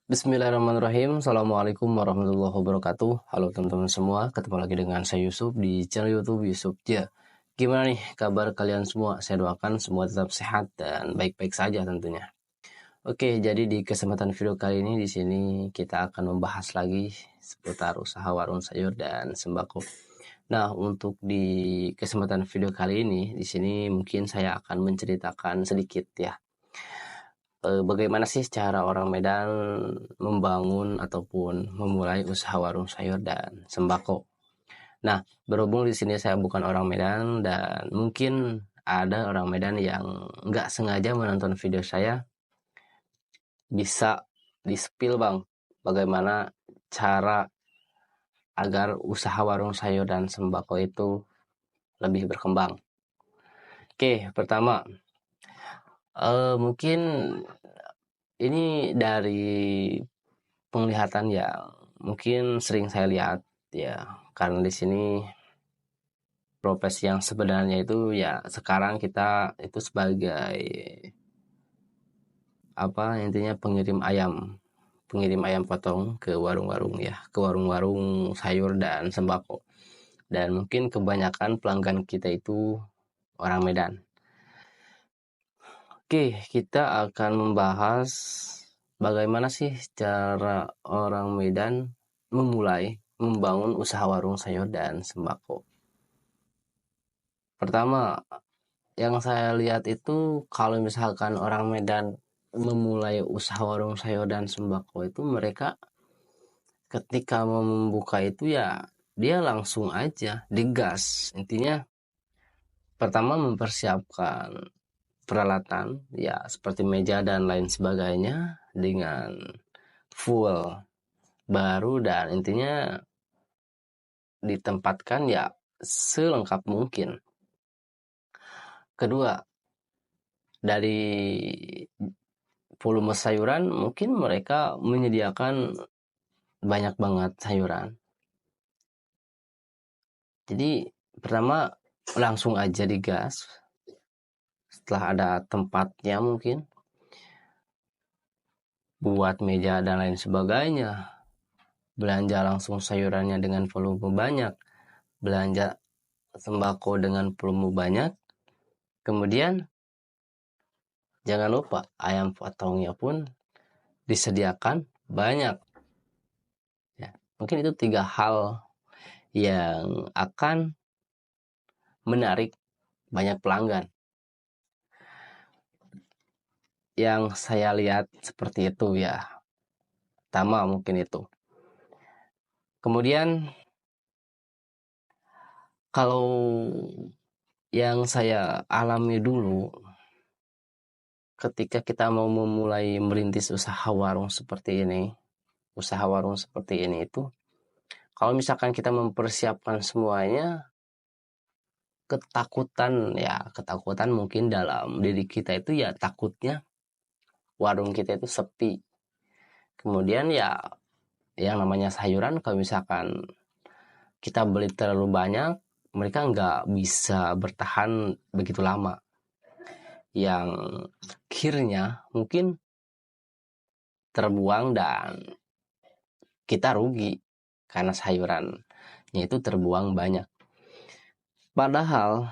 Bismillahirrahmanirrahim. Assalamualaikum warahmatullahi wabarakatuh. Halo teman-teman semua, ketemu lagi dengan saya Yusuf di channel YouTube Yusuf Ja. Gimana nih kabar kalian semua? Saya doakan semua tetap sehat dan baik-baik saja tentunya. Oke, jadi di kesempatan video kali ini di sini kita akan membahas lagi seputar usaha warung sayur dan sembako. Nah, untuk di kesempatan video kali ini di sini mungkin saya akan menceritakan sedikit ya bagaimana sih cara orang Medan membangun ataupun memulai usaha warung sayur dan sembako. Nah, berhubung di sini saya bukan orang Medan dan mungkin ada orang Medan yang nggak sengaja menonton video saya, bisa di-spill bang, bagaimana cara agar usaha warung sayur dan sembako itu lebih berkembang. Oke, pertama, mungkin ini dari penglihatan yang mungkin sering saya lihat ya, karena di sini profesi yang sebenarnya itu ya sekarang kita itu sebagai apa intinya pengirim ayam potong ke warung-warung ya, ke warung-warung sayur dan sembako. Dan mungkin kebanyakan pelanggan kita itu orang Medan. Oke, kita akan membahas bagaimana sih cara orang Medan memulai membangun usaha warung sayur dan sembako. Pertama, yang saya lihat itu kalau misalkan orang Medan memulai usaha warung sayur dan sembako itu mereka ketika mau membuka itu ya dia langsung aja digas. Intinya pertama mempersiapkan peralatan ya seperti meja dan lain sebagainya dengan full baru dan intinya ditempatkan ya selengkap mungkin. Kedua, dari volume sayuran mungkin mereka menyediakan banyak banget sayuran. Jadi pertama langsung aja digas setelah ada tempatnya mungkin buat meja dan lain sebagainya. Belanja langsung sayurannya dengan volume banyak, belanja sembako dengan volume banyak. Kemudian jangan lupa ayam potongnya pun disediakan banyak. Ya, mungkin itu 3 hal yang akan menarik banyak pelanggan. Yang saya lihat seperti itu ya. Pertama mungkin itu. Kemudian kalau yang saya alami dulu ketika kita mau memulai merintis usaha warung seperti ini, itu kalau misalkan kita mempersiapkan semuanya, ketakutan mungkin dalam diri kita itu ya takutnya warung kita itu sepi. Kemudian ya yang namanya sayuran kalau misalkan kita beli terlalu banyak, mereka nggak bisa bertahan begitu lama. Yang akhirnya mungkin terbuang dan kita rugi karena sayurannya itu terbuang banyak. Padahal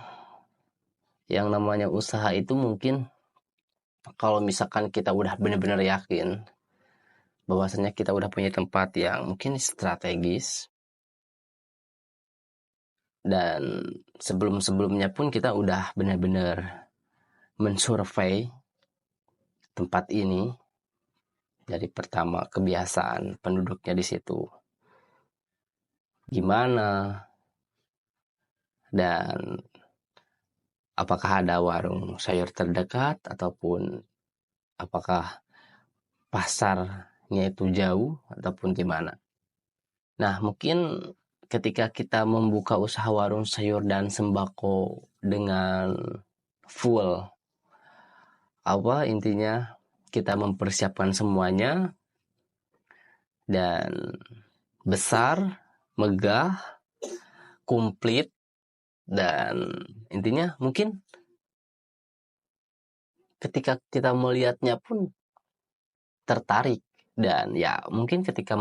yang namanya usaha itu mungkin kalau misalkan kita udah benar-benar yakin bahwasanya kita udah punya tempat yang mungkin strategis dan sebelum-sebelumnya pun kita udah benar-benar mensurvei tempat ini dari pertama kebiasaan penduduknya di situ gimana dan apakah ada warung sayur terdekat ataupun apakah pasarnya itu jauh ataupun gimana. Nah, mungkin ketika kita membuka usaha warung sayur dan sembako dengan full intinya kita mempersiapkan semuanya dan besar, megah, komplit dan intinya mungkin ketika kita melihatnya pun tertarik Dan ya mungkin ketika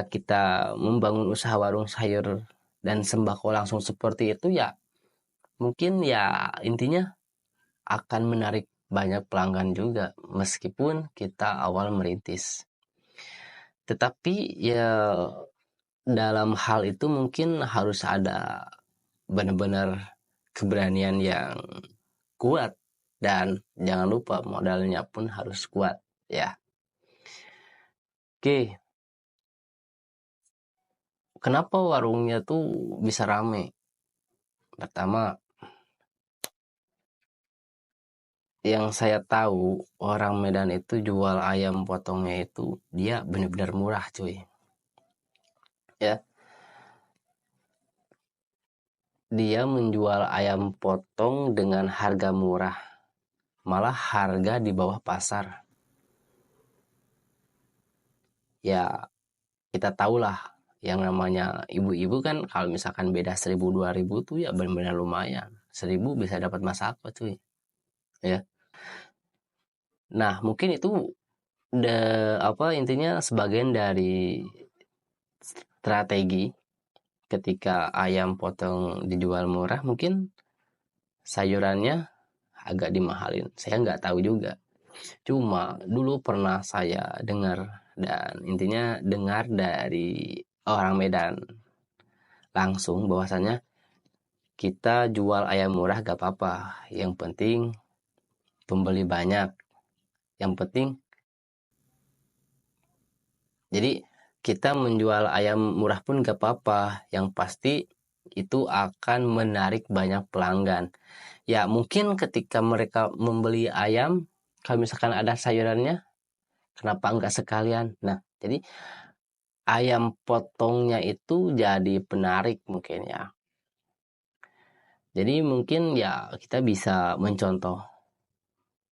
kita membangun usaha warung sayur dan sembako langsung seperti itu, ya mungkin ya intinya akan menarik banyak pelanggan juga meskipun kita awal merintis. Tetapi ya dalam hal itu mungkin harus ada benar-benar keberanian yang kuat, dan jangan lupa modalnya pun harus kuat ya. Oke, kenapa warungnya tuh bisa rame? Pertama, yang saya tahu orang Medan itu jual ayam potongnya itu dia benar-benar murah cuy. Ya, dia menjual ayam potong dengan harga murah, malah harga di bawah pasar. Ya, kita tahulah yang namanya ibu-ibu kan kalau misalkan beda 1.000 2.000 tuh ya benar-benar lumayan. 1.000 bisa dapat masak apa cuy. Ya. Nah, mungkin itu intinya sebagian dari strategi ketika ayam potong dijual murah, mungkin sayurannya agak dimahalin. Saya nggak tahu juga. Cuma dulu pernah saya dengar, dan intinya dengar dari orang Medan langsung bahwasanya kita jual ayam murah gak apa-apa. Yang penting pembeli banyak. Yang penting jadi kita menjual ayam murah pun gak apa-apa. Yang pasti itu akan menarik banyak pelanggan. Ya mungkin ketika mereka membeli ayam, kalau misalkan ada sayurannya, kenapa enggak sekalian? Nah, jadi ayam potongnya itu jadi penarik mungkin ya. Jadi mungkin ya kita bisa mencontoh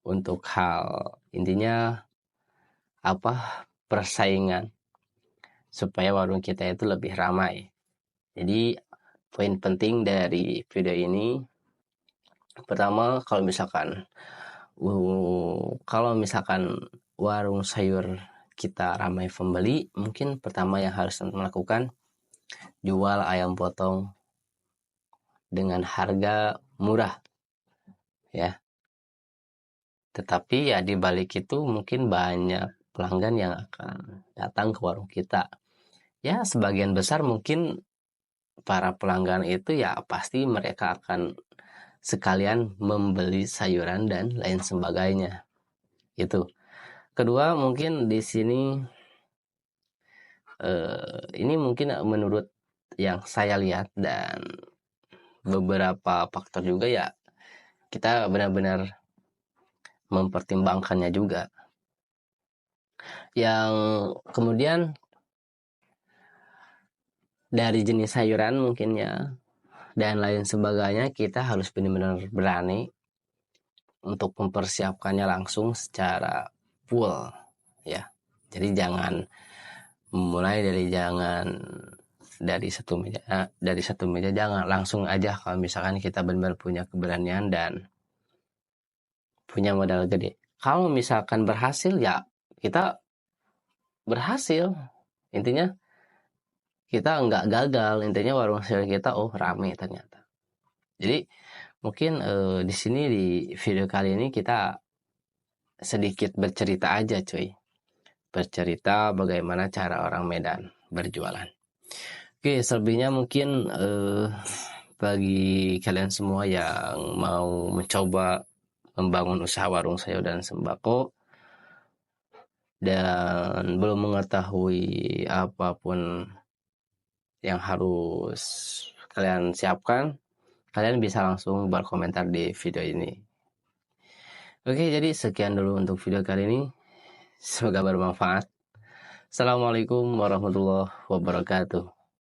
untuk hal intinya persaingan supaya warung kita itu lebih ramai. Jadi poin penting dari video ini, pertama kalau misalkan warung sayur kita ramai pembeli, mungkin pertama yang harus melakukan jual ayam potong dengan harga murah ya. Tetapi ya di balik itu mungkin banyak pelanggan yang akan datang ke warung kita. Ya sebagian besar mungkin para pelanggan itu ya pasti mereka akan sekalian membeli sayuran dan lain sebagainya. Itu. Kedua mungkin di sini ini mungkin menurut yang saya lihat dan beberapa faktor juga ya, kita benar-benar mempertimbangkannya juga. Yang kemudian dari jenis sayuran mungkin ya dan lain sebagainya, kita harus benar-benar berani untuk mempersiapkannya langsung secara full ya. Jadi dari satu meja jangan langsung aja. Kalau misalkan kita benar-benar punya keberanian dan punya modal gede, kalau misalkan berhasil ya kita berhasil, intinya kita nggak gagal, intinya warung sayur kita rame ternyata. Jadi mungkin di sini di video kali ini kita sedikit bercerita aja cuy, bercerita bagaimana cara orang Medan berjualan. Oke, selebihnya mungkin bagi kalian semua yang mau mencoba membangun usaha warung sayur dan sembako dan belum mengetahui apapun yang harus kalian siapkan, kalian bisa langsung berkomentar di video ini. Oke, jadi sekian dulu untuk video kali ini. Semoga bermanfaat. Assalamualaikum warahmatullahi wabarakatuh.